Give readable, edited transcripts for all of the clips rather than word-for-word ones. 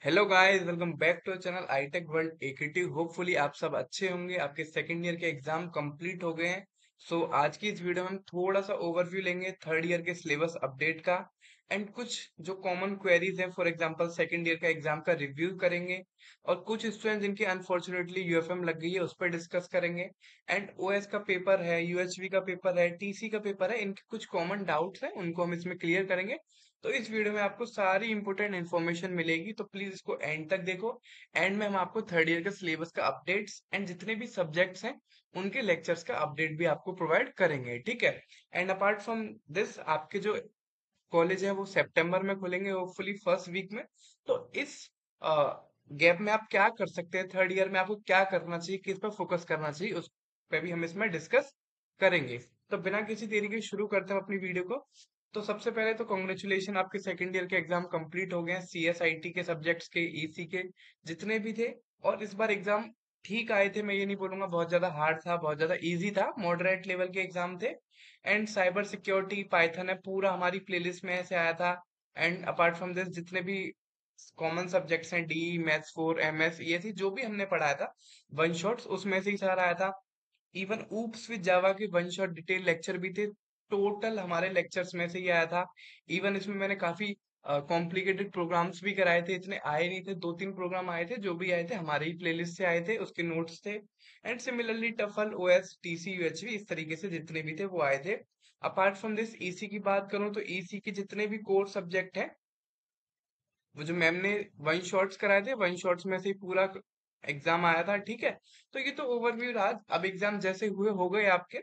Hello guys, welcome back to channel iTech world AKT. Hopefully आप सब अच्छे होंगे। आपके सेकंड ईयर के एग्जाम कंप्लीट हो गए हैं। सो आज की इस वीडियो में हम थोड़ा सा ओवरव्यू लेंगे थर्ड ईयर के सिलेबस अपडेट का एंड कुछ जो कॉमन क्वेरीज हैं, फॉर एग्जांपल सेकंड ईयर का एग्जाम का रिव्यू करेंगे और कुछ स्टूडेंट जिनकी अनफॉर्चुनेटली यूएफएम लग गई है उस पर डिस्कस करेंगे। एंड ओएस का पेपर है, यूएचवी का पेपर है, टीसी का पेपर है, इनके कुछ कॉमन डाउट्स हैं उनको हम इसमें क्लियर करेंगे। तो इस वीडियो में आपको सारी इंपॉर्टेंट इन्फॉर्मेशन मिलेगी, तो प्लीज इसको एंड तक देखो। एंड में हम आपको थर्ड ईयर के सिलेबस का अपडेट्स एंड जितने भी सब्जेक्ट्स हैं उनके लेक्चर्स का अपडेट भी आपको प्रोवाइड करेंगे, ठीक है। एंड अपार्ट फ्रॉम दिस, आपके जो कॉलेज है वो सितंबर में खुलेंगे, होपफुली फर्स्ट वीक में। तो इस गैप में आप क्या कर सकते हैं, थर्ड ईयर में आपको क्या करना चाहिए, किस पर फोकस करना चाहिए, उस पर भी हम इसमें डिस्कस करेंगे। तो बिना किसी देरी के शुरू करते हैं अपनी वीडियो को। तो सबसे पहले तो कॉन्ग्रेचुलेशन, आपके सेकंड ईयर के एग्जाम कंप्लीट हो गए हैं, सीएसआईटी के सब्जेक्ट्स के, ईसी के जितने भी थे। और इस बार एग्जाम ठीक आए थे, मैं ये नहीं बोलूंगा बहुत ज्यादा हार्ड था, बहुत ज्यादा इजी था, मॉडरेट लेवल के एग्जाम थे। एंड साइबर सिक्योरिटी, पाइथन है, पूरा हमारी प्लेलिस्ट में ऐसे आया था। एंड अपार्ट फ्रॉम दिस, जितने भी कॉमन सब्जेक्ट्स हैं, डी, मैथ्स 4, एमएस, ये थी जो भी हमने पढ़ाया था वन शॉट्स, उसमें से ही सारा आया था। इवन ऊप्स विद जावा के वन शॉट डिटेल लेक्चर भी थे, टोटल हमारे लेक्चर्स में से ही आया था। इवन इसमें मैंने काफी कॉम्प्लिकेटेड प्रोग्राम्स भी कराए थे, इतने आए नहीं थे, 2-3 प्रोग्राम आए थे, जो भी आए थे हमारे ही प्लेलिस्ट से आए थे, उसके नोट्स थे। And similarly TOEFL, OS, TC, UHV, इस तरीके से जितने भी थे वो आए थे। अपार्ट फ्रॉम दिस, ईसी की बात करूं तो ईसी के जितने भी कोर सब्जेक्ट हैं, वो जो मैम ने वन शॉट्स कराए थे, वन शॉट्स में से ही पूरा एग्जाम आया था, ठीक है। तो ये तो ओवरव्यू रहा। अब एग्जाम जैसे हुए हो गए आपके,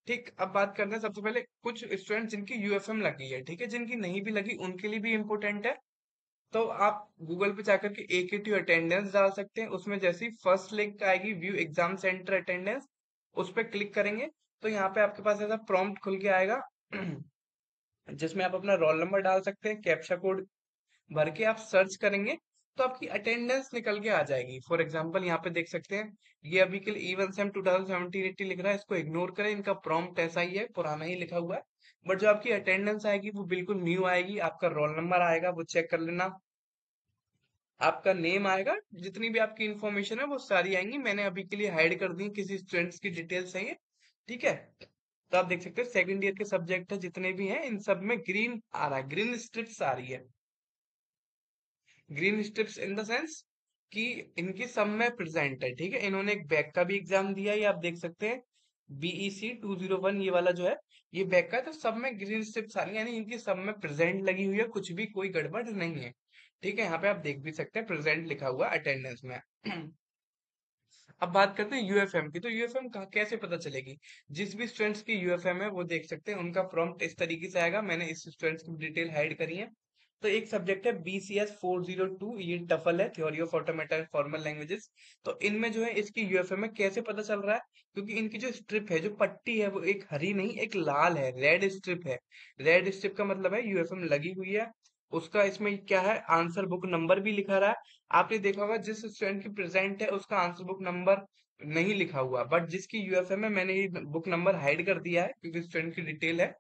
ठीक। अब बात करते हैं सबसे पहले कुछ स्टूडेंट जिनकी यूएफएम लगी है, ठीक है, जिनकी नहीं भी लगी उनके लिए भी इम्पोर्टेंट है। तो आप गूगल पे जाकर के एकेटी अटेंडेंस डाल सकते हैं, उसमें जैसे ही फर्स्ट लिंक आएगी व्यू एग्जाम सेंटर अटेंडेंस, उस पर क्लिक करेंगे तो यहाँ पे आपके पास ऐसा प्रॉम्प्ट खुल के आएगा जिसमें आप अपना रोल नंबर डाल सकते हैं, कैप्चा कोड भर के आप सर्च करेंगे तो आपकी अटेंडेंस निकल के आ जाएगी। फॉर एग्जांपल यहाँ पे देख सकते हैं, ये अभी के लिए इवन सेम 2017-18 लिख रहा है, इसको इग्नोर करें, इनका प्रॉम्प्ट ऐसा ही है, पुराना ही लिखा हुआ है। बट जो आपकी अटेंडेंस आएगी वो बिल्कुल न्यू आएगी, आपका रोल नंबर आएगा, वो चेक कर लेना, आपका नेम आएगा, जितनी भी आपकी इंफॉर्मेशन है वो सारी आएंगी। मैंने अभी के लिए हाइड कर दी, किसी स्टूडेंट्स की डिटेल्स है ये, ठीक है। तो आप देख सकते हैं सेकंड ईयर के सब्जेक्ट है जितने भी हैं, इन सब में ग्रीन आ रहा है, ग्रीन स्ट्रिप्स आ रही है। Green strips in the sense कि इनकी सब में प्रेजेंट है, ठीक है। इन्होंने एक बैक का भी एग्जाम दिया है, ये आप देख सकते हैं, BEC 201, ये वाला जो है ये बैक का है, तो सब में ग्रीन स्ट्रिप्स आ रही है, यानी इनकी सब में प्रेजेंट लगी हुई है, कुछ भी कोई गड़बड़ नहीं है, ठीक है। यहाँ पे आप देख भी सकते हैं प्रेजेंट लिखा हुआ अटेंडेंस में। अब बात करते हैं यूएफएम की। तो यूएफएम कैसे पता चलेगी, जिस भी स्टूडेंट्स की यूएफएम है वो देख सकते हैं, उनका प्रॉम्प्ट इस तरीके से आएगा। मैंने इस स्टूडेंट्स की डिटेल हाइड करी है। तो एक सब्जेक्ट है BCS 402, ये टफल है, theory of automata formal languages. तो इनमें जो है इसकी यूएफएम है, कैसे पता चल रहा है, क्योंकि इनकी जो स्ट्रिप है, जो पट्टी है, वो एक हरी नहीं, एक लाल है, रेड स्ट्रिप है। रेड स्ट्रिप का मतलब है यूएफएम लगी हुई है। उसका इसमें क्या है, आंसर बुक नंबर भी लिखा रहा है। आपने देखा होगा जिस स्टूडेंट की प्रेजेंट है उसका आंसर बुक नंबर नहीं लिखा हुआ, बट जिसकी यूएफएम है, मैंने ये बुक नंबर हाइड कर दिया है क्योंकि स्टूडेंट की डिटेल है,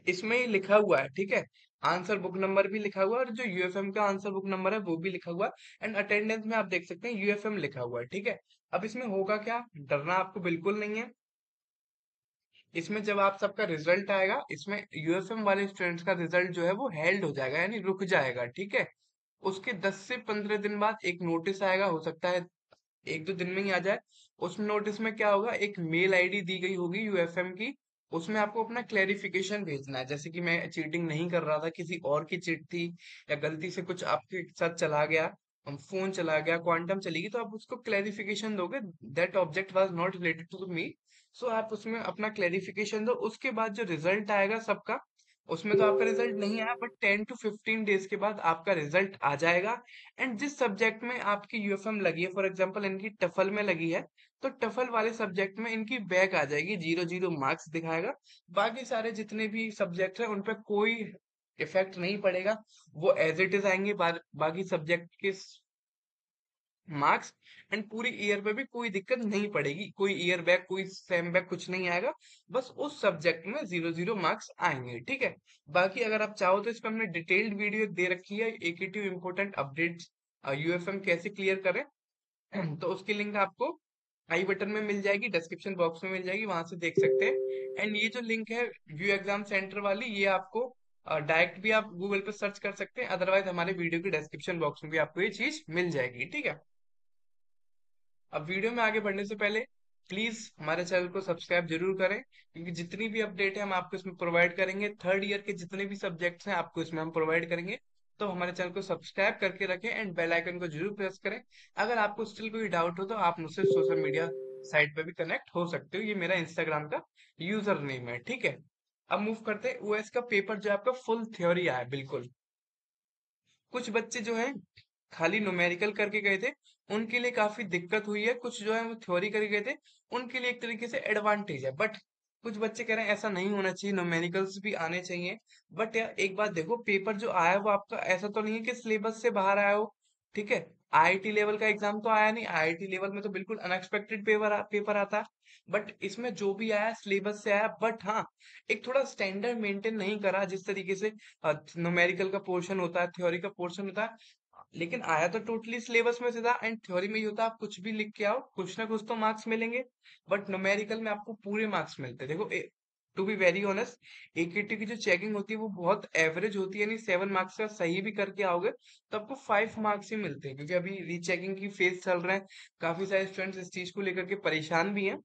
इसमें ही लिखा हुआ है, ठीक है। आंसर बुक नंबर भी लिखा हुआ है और जो यूएफएम का आंसर बुक नंबर है वो भी लिखा हुआ है। एंड अटेंडेंस में आप देख सकते हैं यूएफएम लिखा हुआ है, ठीक है। अब इसमें होगा क्या, डरना आपको बिल्कुल नहीं है। इसमें जब आप सबका रिजल्ट आएगा, इसमें यूएफएम वाले स्टूडेंट्स का रिजल्ट जो है वो हेल्ड हो जाएगा, यानी रुक जाएगा, ठीक है। उसके 10 से 15 दिन बाद एक नोटिस आएगा, हो सकता है 1-2 दिन में ही आ जाए। उस नोटिस में क्या होगा, एक मेल आईडी दी गई होगी यूएफएम की, उसमें आपको अपना क्लेरिफिकेशन भेजना है, जैसे कि मैं चीटिंग नहीं कर रहा था, किसी और की चीट थी, या गलती से कुछ आपके साथ चला गया, फोन चला गया, क्वांटम चली गई, तो आप उसको क्लेरिफिकेशन दोगे, that object was not related to me. So आप उसमें अपना क्लेरिफिकेशन दो। उसके बाद जो रिजल्ट आएगा सबका, उसमें तो आपका रिजल्ट नहीं आया, बट 10 to 15 डेज के बाद आपका रिजल्ट आ जाएगा। एंड जिस सब्जेक्ट में आपकी यूएफएम लगी है, फॉर एग्जांपल इनकी टफल में लगी है, तो टफल वाले सब्जेक्ट में इनकी बैक आ जाएगी, 0-0 मार्क्स दिखाएगा। बाकी सारे जितने भी सब्जेक्ट है उन पर कोई इफेक्ट नहीं पड़ेगा, वो एज इट इज आएंगे। बाकी सब्जेक्ट के मार्क्स, एंड पूरी ईयर में भी कोई दिक्कत नहीं पड़ेगी, कोई ईयर बैक कोई सेम बैक कुछ नहीं आएगा। बस उस सब्जेक्ट में 0 0 मार्क्स आएंगे, ठीक है। बाकी अगर आप चाहो तो इस पे हमने डिटेल्ड वीडियो दे रखी है, एकेटिव इंपोर्टेंट अपडेट्स, यूएफएम कैसे क्लियर करें। तो उसकी लिंक आपको आई बटन में मिल जाएगी, डिस्क्रिप्शन बॉक्स में मिल जाएगी, वहां से देख सकते हैं। एंड ये जो लिंक है व्यू एग्जाम सेंटर वाली, ये आपको डायरेक्ट भी आप गूगल पे सर्च कर सकते हैं, अदरवाइज हमारे वीडियो के डिस्क्रिप्शन बॉक्स में भी आपको ये चीज मिल जाएगी, ठीक है। अब वीडियो में आगे बढ़ने से पहले प्लीज हमारे चैनल को सब्सक्राइब जरूर करें, क्योंकि जितनी भी अपडेट है हम आपको इसमें प्रोवाइड करेंगे, थर्ड ईयर के जितने भी सब्जेक्ट्स हैं आपको इसमें हम प्रोवाइड करेंगे। तो हमारे चैनल को सब्सक्राइब करके रखें एंड बेल आइकन को जरूर प्रेस करें। अगर आपको स्टिल कोई डाउट हो तो आप मुझसे सोशल मीडिया साइट पे भी कनेक्ट हो सकते हो, ये मेरा इंस्टाग्राम का यूजर नेम है, ठीक है। अब मूव करते हैं, ओएस का पेपर जो है आपका फुल थ्योरी आया है, बिल्कुल। कुछ बच्चे जो हैं खाली न्यूमेरिकल करके गए थे, उनके लिए काफी दिक्कत हुई है। कुछ जो है वो थ्योरी करके गए थे, उनके लिए एक तरीके से एडवांटेज है। बट कुछ बच्चे कह रहे हैं ऐसा नहीं होना चाहिए, न्यूमेरिकल्स भी आने चाहिए। बट यार एक बात देखो, पेपर जो आया है वो आपका ऐसा तो नहीं है कि सिलेबस से बाहर आया हो, ठीक है। आईआईटी लेवल का एग्जाम तो आया नहीं, आईआईटी लेवल में तो बिल्कुल अनएक्सपेक्टेड पेपर आता है। बट इसमें जो भी आया सिलेबस से आया, बट हाँ एक थोड़ा स्टैंडर्ड मेंटेन नहीं करा, जिस तरीके से न्यूमेरिकल का पोर्शन होता है, थ्योरी का पोर्शन होता है। लेकिन आया तो टोटली सिलेबस में से था, एंड थ्योरी में ये होता है आप कुछ भी लिख के आओ, कुछ ना कुछ तो मार्क्स मिलेंगे। बट न्यूमेरिकल में आपको पूरे मार्क्स मिलते हैं। देखो, to be very honest, AKT की जो चेकिंग होती है वो बहुत एवरेज होती है, यानी 7 मार्क्स का सही भी करके आओगे तो आपको 5 मार्क्स ही मिलते हैं, क्योंकि अभी रीचेकिंग की फेज चल रहे हैं। काफी सारे स्टूडेंट्स इस चीज को लेकर के परेशान भी हैं।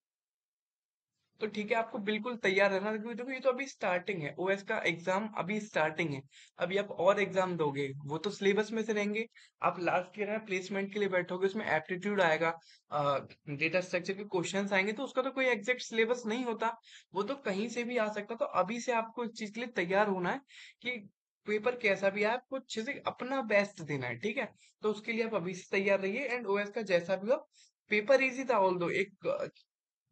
तो ठीक है, आपको बिल्कुल तैयार रहना, क्योंकि देखो ये तो अभी स्टार्टिंग है, ओएस का एग्जाम अभी स्टार्टिंग है। अभी आप और एग्जाम दोगे वो तो सिलेबस में से रहेंगे। आप लास्ट ईयर में प्लेसमेंट के लिए बैठोगे, उसमें एप्टीट्यूड आएगा, डेटा स्ट्रक्चर के क्वेश्चंस आएंगे, तो उसका तो कोई एग्जैक्ट सिलेबस नहीं होता, वो तो कहीं से भी आ सकता। तो अभी से आपको इस चीज के लिए तैयार होना है कि पेपर कैसा भी आए आपको अच्छे से अपना बेस्ट देना है, ठीक है। तो उसके लिए आप अभी से तैयार रहिए, एंड ओएस का जैसा भी हो, पेपर इजी था। ऑल दो एक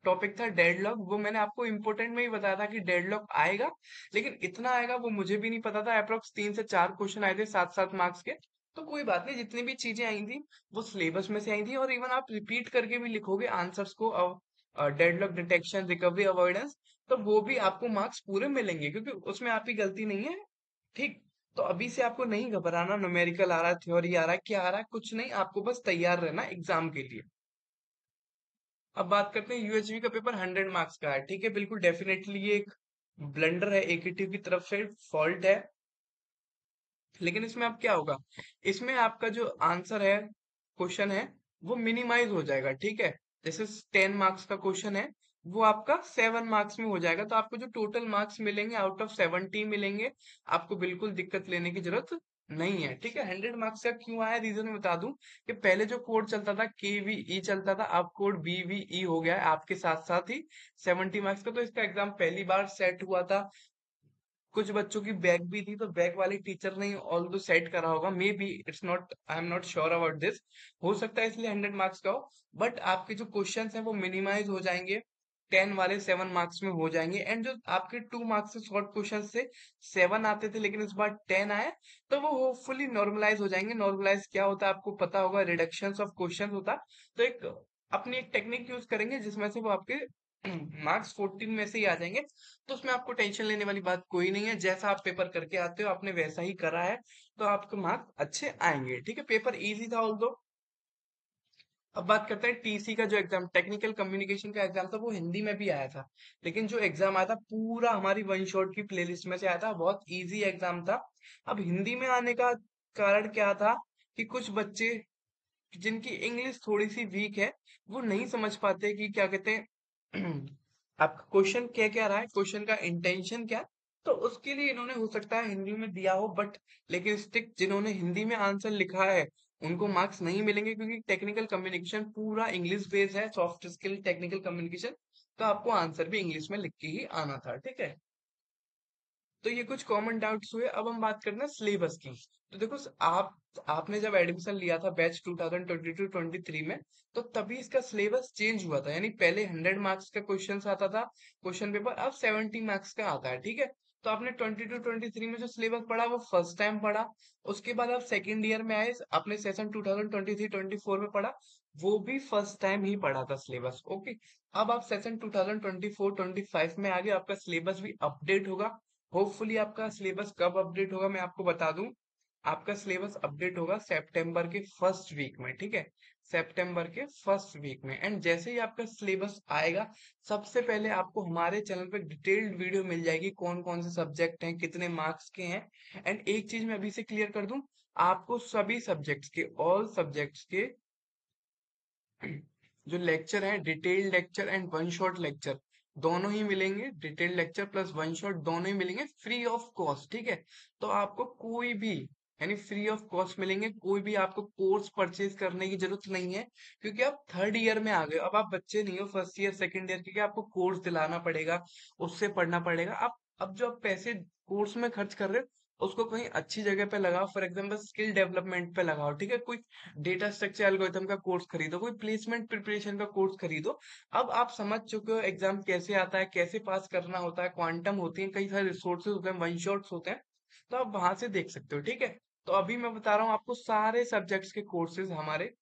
टॉपिक था डेडलॉक, वो मैंने आपको इम्पोर्टेंट में ही बताया था कि डेडलॉक आएगा, लेकिन इतना आएगा वो मुझे भी नहीं पता था। अप्रोक्स 3 से 4 क्वेश्चन आए थे 7 7 मार्क्स के। तो कोई बात नहीं, जितनी भी चीजें आई थी वो सिलेबस में से आई थी, और इवन आप रिपीट करके भी लिखोगे आंसर्स को, डेडलॉक डिटेक्शन, रिकवरी, अवॉइडेंस, तो वो भी आपको मार्क्स पूरे मिलेंगे, क्योंकि उसमें आपकी गलती नहीं है, ठीक। तो अभी से आपको नहीं घबराना, न्यूमेरिकल आ रहा है, थ्योरी आ रहा है, क्या आ रहा है, कुछ नहीं, आपको बस तैयार रहना एग्जाम के लिए। अब बात करते हैं, यूएचवी का पेपर 100 मार्क्स का है, ठीक है। बिल्कुल डेफिनेटली ये एक ब्लंडर है, एकेटिव की तरफ से फॉल्ट है। लेकिन इसमें अब क्या होगा, इसमें आपका जो आंसर है, क्वेश्चन है, वो मिनिमाइज हो जाएगा, ठीक है। जैसे 10 मार्क्स का क्वेश्चन है, वो आपका 7 मार्क्स में हो जाएगा, तो आपको जो टोटल मार्क्स मिलेंगे आउट ऑफ 70 मिलेंगे। आपको बिल्कुल दिक्कत लेने की जरूरत नहीं है, ठीक है। 100 मार्क्स का क्यों आया, रीजन मैं बता दूं कि पहले जो कोड चलता था KVE चलता था, अब कोड BVE हो गया है आपके साथ साथ ही 70 मार्क्स का। तो इसका एग्जाम पहली बार सेट हुआ था, कुछ बच्चों की बैक भी थी, तो बैक वाले टीचर ने ऑल दो सेट करा होगा, may be, it's not, I am not sure about this. हो सकता है इसलिए 100 मार्क्स का हो। बट आपके जो क्वेश्चन हैं वो मिनिमाइज हो जाएंगे, 10 वाले 7 मार्क्स में हो जाएंगे। एंड जो आपके 2 मार्क्स से शॉर्ट क्वेश्चन से 7 आते थे, लेकिन इस बार 10 आए, तो वो होपफुली नॉर्मलाइज हो जाएंगे। नॉर्मलाइज क्या होता है आपको पता होगा, रिडक्शन ऑफ क्वेश्चन होता है। तो एक अपनी एक टेक्निक यूज करेंगे जिसमें से वो आपके मार्क्स 14 में से ही आ जाएंगे। तो उसमें आपको टेंशन लेने वाली बात कोई नहीं है, जैसा आप पेपर करके आते हो आपने वैसा ही करा है, तो आपके मार्क्स अच्छे आएंगे, ठीक है। पेपर इजी था ऑल दो। अब बात करते हैं टीसी का जो एग्जाम, टेक्निकल कम्युनिकेशन का एग्जाम था, वो हिंदी में भी आया था। लेकिन जो एग्जाम आया था पूरा हमारी वन शॉट की प्लेलिस्ट में से आया था, बहुत इजी एग्जाम था। अब हिंदी में आने का कारण क्या था कि कुछ बच्चे जिनकी इंग्लिश थोड़ी सी वीक है, वो नहीं समझ पाते कि क्या कहते हैं आपका क्वेश्चन क्या क्या रहा है, क्वेश्चन का इंटेंशन क्या है। तो उसके लिए इन्होंने हो सकता है हिंदी में दिया हो, बट लेकिन स्टिक जिन्होंने हिंदी में आंसर लिखा है उनको मार्क्स नहीं मिलेंगे, क्योंकि टेक्निकल कम्युनिकेशन पूरा इंग्लिश बेस्ड है, सॉफ्ट स्किल टेक्निकल कम्युनिकेशन। तो आपको आंसर भी इंग्लिश में लिख के ही आना था, ठीक है। तो ये कुछ कॉमन डाउट्स हुए। अब हम बात करते हैं सिलेबस की। तो देखो आपने जब एडमिशन लिया था बैच 2022-23 में, तो तभी इसका सिलेबस चेंज हुआ था, यानी पहले 100 मार्क्स का क्वेश्चन आता था क्वेश्चन पेपर, अब 70 मार्क्स का आता है, ठीक है। तो आपने 22-23 में जो सिलेबस पढ़ा वो फर्स्ट टाइम पढ़ा। उसके बाद आप सेकेंड ईयर में आए, आपने सेशन 2023-24 में पढ़ा, वो भी फर्स्ट टाइम ही पढ़ा था सिलेबस। ओके, अब आप सेशन 2024-25 में आगे, आपका सिलेबस भी अपडेट होगा। होपफुली आपका सिलेबस कब अपडेट होगा मैं आपको बता दूं। आपका सिलेबस अपडेट होगा सितंबर के फर्स्ट वीक में, ठीक है, सितंबर के फर्स्ट वीक में। एंड जैसे ही आपका सिलेबस आएगा, सबसे पहले आपको हमारे चैनल पे डिटेल्ड वीडियो मिल जाएगी, कौन कौन से सब्जेक्ट हैं, कितने मार्क्स के हैं। एंड एक चीज मैं अभी से क्लियर कर दूं, आपको सभी सब्जेक्ट्स के, ऑल सब्जेक्ट्स के जो लेक्चर है, detailed lecture and one shot lecture, दोनों ही मिलेंगे। Detailed lecture plus one shot दोनों ही मिलेंगे फ्री ऑफ कॉस्ट, ठीक है। तो आपको कोई भी, यानी फ्री ऑफ कॉस्ट मिलेंगे, कोई भी आपको कोर्स परचेज करने की जरूरत नहीं है, क्योंकि आप थर्ड ईयर में आ गए हो। अब आप बच्चे नहीं हो फर्स्ट ईयर सेकंड ईयर के कि आपको कोर्स दिलाना पड़ेगा, उससे पढ़ना पड़ेगा। आप अब जो आप पैसे कोर्स में खर्च कर रहे हो, उसको कहीं अच्छी जगह पे लगाओ। फॉर एग्जाम्पल स्किल डेवलपमेंट पे लगाओ, ठीक है। कोई डेटा स्ट्रक्चर एल्गोरिथम का कोर्स खरीदो, कोई प्लेसमेंट प्रिपरेशन का कोर्स खरीदो। अब आप समझ चुके हो एग्जाम कैसे आता है, कैसे पास करना होता है, क्वांटम होती है, कई सारे रिसोर्सेज होते हैं, वन शॉट्स होते हैं, तो आप वहां से देख सकते हो, ठीक है। तो अभी मैं बता रहा हूँ आपको, सारे सब्जेक्ट्स के कोर्सेज, हमारे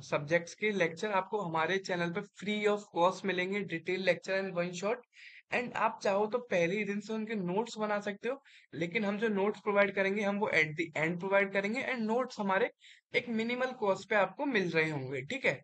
सब्जेक्ट्स के लेक्चर आपको हमारे चैनल पे फ्री ऑफ कॉस्ट मिलेंगे, detail lecture and one shot. And आप चाहो तो पहले ही दिन से उनके नोट्स बना सकते हो, लेकिन हम जो नोट्स प्रोवाइड करेंगे, हम वो एट द एंड प्रोवाइड करेंगे। एंड नोट्स हमारे एक मिनिमल कॉस्ट पे आपको मिल रहे होंगे, ठीक है।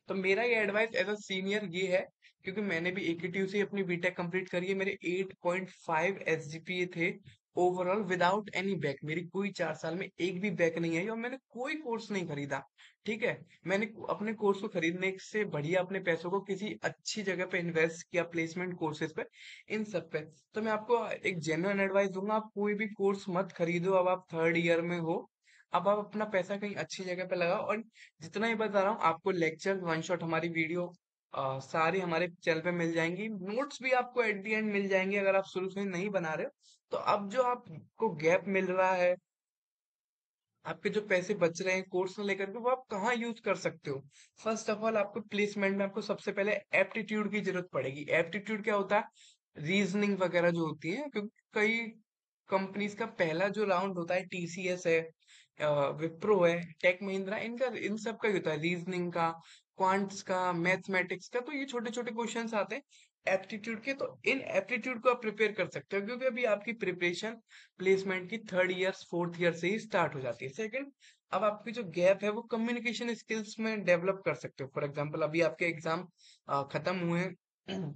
तो मेरा ये एडवाइस एज अ सीनियर ये है, क्योंकि मैंने भी एकेटीयू से अपनी बीटेक कंप्लीट करी है, मेरे 8.5 एसजीपीए थे ओवरऑल विदाउट एनी बैक। मेरी कोई 4 साल में एक भी बैक नहीं आई, और मैंने कोई कोर्स नहीं खरीदा, ठीक है। मैंने अपने कोर्स को खरीदने से बढ़िया अपने पैसों को किसी अच्छी जगह पे इन्वेस्ट किया, प्लेसमेंट कोर्सेज पे, इन सब पे। तो मैं आपको एक जेन्युइन एडवाइस दूंगा, आप कोई भी कोर्स मत खरीदो। अब आप थर्ड ईयर में हो, अब आप अपना पैसा कहीं अच्छी जगह पे लगाओ। और जितना ही बता रहा हूँ आपको, लेक्चर वन शॉट हमारी वीडियो सारी हमारे चैनल पे मिल जाएंगी। नोट्स भी आपको एट दी एंड मिल जाएंगे, अगर आप शुरू से नहीं बना रहे हो। तो अब जो आपको गैप मिल रहा है, आपके जो पैसे बच रहे हैं कोर्स में लेकर के, वो आप कहाँ यूज कर सकते हो। फर्स्ट ऑफ ऑल, आपको प्लेसमेंट में आपको सबसे पहले एप्टीट्यूड की जरूरत पड़ेगी। एप्टीट्यूड क्या होता है, रीजनिंग वगैरह जो होती है, क्योंकि कई कंपनीज का पहला जो राउंड होता है, टीसीएस है, विप्रो है, टेक महिंद्रा, इनका इन सब का ही होता है, रीजनिंग का, क्वांट्स का, मैथमेटिक्स का। तो ये छोटे छोटे क्वेश्चंस आते हैं एप्टीट्यूड के। तो इन एप्टीट्यूड को आप प्रिपेयर कर सकते हो, क्योंकि अभी आपकी प्रिपरेशन प्लेसमेंट की थर्ड ईयर फोर्थ ईयर से ही स्टार्ट हो जाती है। सेकंड, अब आपकी जो गैप है वो कम्युनिकेशन स्किल्स में डेवलप कर सकते हो। फॉर एग्जांपल, अभी आपके एग्जाम खत्म हुए हैं,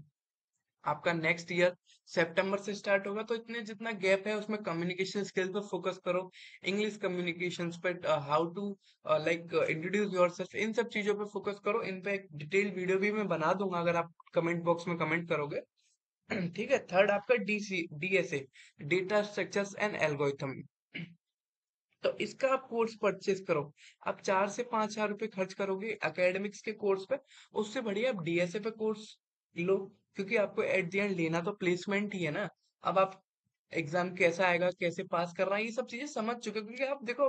आपका नेक्स्ट ईयर सितंबर से स्टार्ट होगा, तो इतने जितना गैप है उसमें कम्युनिकेशन स्किल पे फोकस करो, इंग्लिश कम्युनिकेशंस पे, how to like introduce yourself, इन सब चीजों पे फोकस करो। इन पे एक डिटेल्ड वीडियो भी मैं बना दूंगा, अगर आप कमेंट बॉक्स में कमेंट करोगे। ठीक है। थर्ड, आपका DSA, data structures and algorithm, तो इसका आप कोर्स परचेज करो। आप 4 से 5 हजार रुपए खर्च करोगे एकेडमिक्स के कोर्स पे, उससे बढ़िया आप डीएसए पे कोर्स लो, क्योंकि आपको एट द एंड लेना तो प्लेसमेंट ही है ना। अब आप एग्जाम कैसा आएगा, कैसे पास करना है, ये सब चीजें समझ चुके हो, क्योंकि आप देखो,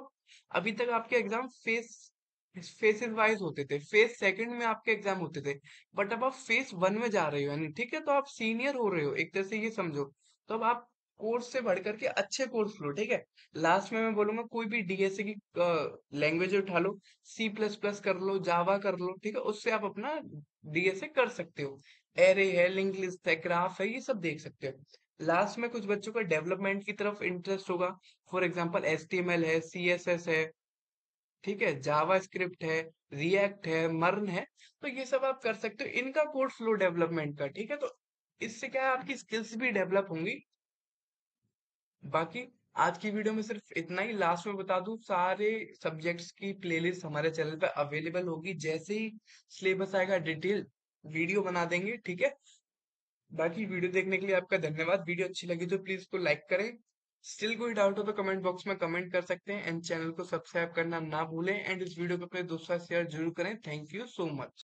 अभी तक आपके एग्जाम फेसेस वाइज होते थे, फेस सेकंड में आपके एग्जाम होते थे, बट अब आप फेस वन में जा रहे हो, यानी ठीक है, तो आप सीनियर हो रहे हो एक तरह से, ये समझो। तो अब आप कोर्स से बढ़ करके अच्छे कोर्स लो, ठीक है। लास्ट में मैं बोलूंगा, कोई भी डीएसए की लैंग्वेज उठा लो, सी प्लस प्लस कर लो, जावा कर लो, ठीक है, उससे आप अपना डीएसए कर सकते हो। एरे है, लिंक लिस्ट है, ग्राफ है, ये सब देख सकते हो। लास्ट में कुछ बच्चों का डेवलपमेंट की तरफ इंटरेस्ट होगा, फॉर एग्जाम्पल एचटीएमएल है, सीएसएस है, ठीक है, जावा स्क्रिप्ट है, रिएक्ट है, मर्न है, तो ये सब आप कर सकते हो। इनका कोर्स लो डेवलपमेंट का, ठीक है। तो इससे क्या है, आपकी स्किल्स भी डेवलप होंगी। बाकी आज की वीडियो में सिर्फ इतना ही। लास्ट में बता दूं, सारे सब्जेक्ट्स की प्लेलिस्ट हमारे चैनल पे अवेलेबल होगी, जैसे ही सिलेबस आएगा डिटेल वीडियो बना देंगे, ठीक है। बाकी वीडियो देखने के लिए आपका धन्यवाद। वीडियो अच्छी लगी तो प्लीज इसको लाइक करें। स्टिल कोई डाउट हो तो कमेंट बॉक्स में कमेंट कर सकते हैं, एंड चैनल को सब्सक्राइब करना ना भूलें, एंड इस वीडियो को अपने दोस्तों से शेयर जरूर करें। Thank you so much.